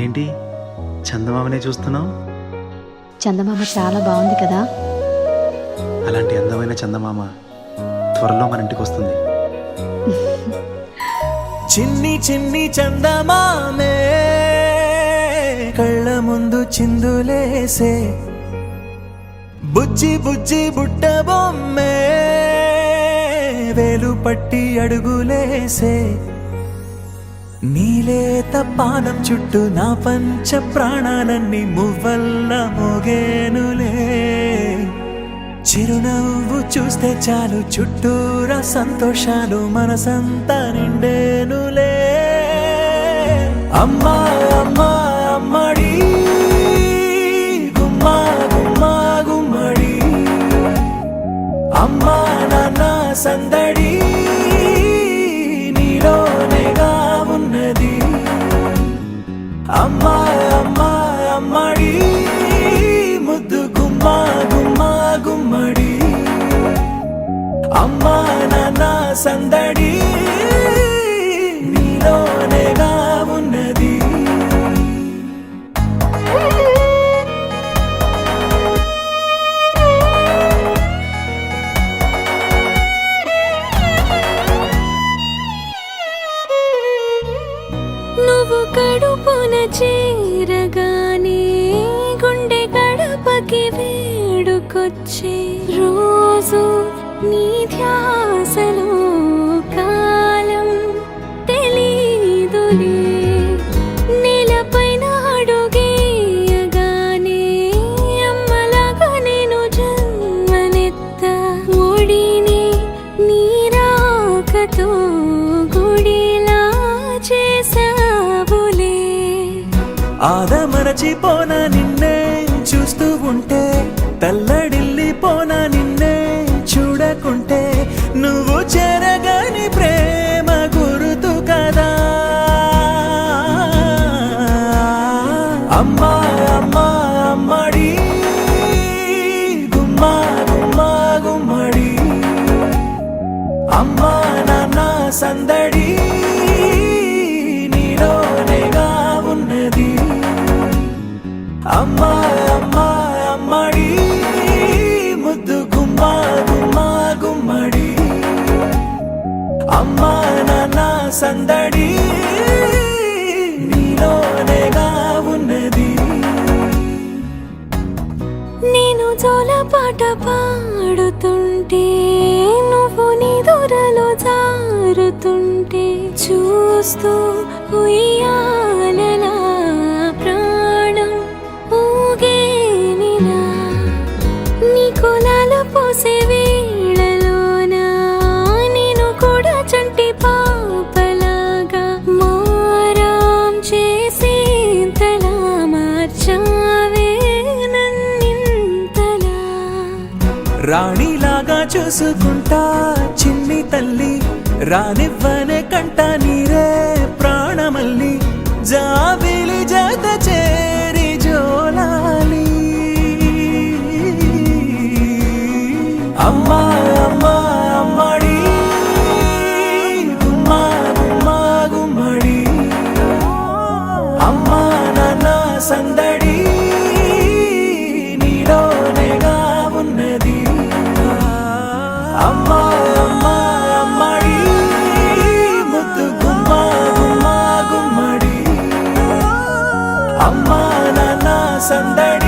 ఏంటి చందమామనే చూస్తున్నావు? చందమామ చాలా బాగుంది కదా. అలాంటి అందమైన చందమామ త్వరలో మన ఇంటికి వస్తుంది. చిన్ని చిన్ని చందమామే కళ్ళ ముందు చిందులేసే, బుజ్జి బుజ్జి బుట్ట బొమ్మే వేలు పట్టి అడుగులేసే, నీలేత పానం చుట్టూ నా పంచ ప్రాణాలన్నీ మువ్వల్ల మోగేనులే. చిరునవ్వు చూస్తే చాలు చుట్టూరా సంతోషాలు మనసంతా నిండేనులే. అమ్మా అమ్మా అమ్మడి గుమ్మా గుమ్మా గుమ్మడి, అమ్మా నాన్న సందడి నీలోనేగా ఉన్నది. అమ్మా అమ్మా అమ్మడి ముద్దు గుమ్మా గుమ్మా గుమ్మడి, అమ్మా నాన్న సందడి నీలోనేగా ఉన్నది. నువ్వు కడుపున చేరగానే గుండె గడపకి వేడుకొచ్చే రోజు, నీ ధ్యాసలో కాలం తెలీదులే. నేలపైన అడుగేయగానే అమ్మలాగా నేను జన్మనెత్త, ఒడిని నీ రాకతో గుడిలా చేసావులే. ఆదమరచిపోనా నిన్నే చూస్తూ ఉంటే, తల్లడిల్లిపోనా నిన్నే చూడకుంటే, నువ్వు చెరగని ప్రేమ గురుతు కదా. అమ్మా అమ్మా అమ్మడి గుమ్మా గుమ్మా గుమ్మడి, అమ్మా నాన్న సందడి నీలోనేగా ఉన్నది. అమ్మా అమ్మా అమ్మడి ముద్దు గుమ్మా గుమ్మా గుమ్మడి, అమ్మా నాన్న సందడి నీలోనేగా ఉన్నది. నేను జోలపాట పాడుతుంటే, నువ్వు నీ దూరలో జారుతుంటే, చూస్తూ ఉయ్యాలలా ప్రాణం ఊగేనిలా. నీ కులాలు పోసే వేళలోనా నేను కూడా చంటి పాపలాగా మారాం చేసేంతలా మార్చావే నన్నింతలా. రాణిలాగా చూసుకుంటా చిన్ని తల్లి, రానివ్వనే కంట నీరే ప్రాణమల్లి, జాబిలి జత చేరి జోలాలి. అమ్మా అమ్మా అమ్మడి గుమ్మా గుమ్మా గుమ్మడి, అమ్మా నాన్న సందడి నీలోనేగా ఉన్నది. అమ్మా అమ్మా అమ్మడి ముద్దు గుమ్మా గుమ్మా గుమ్మడి, అమ్మా నాన్న సందడి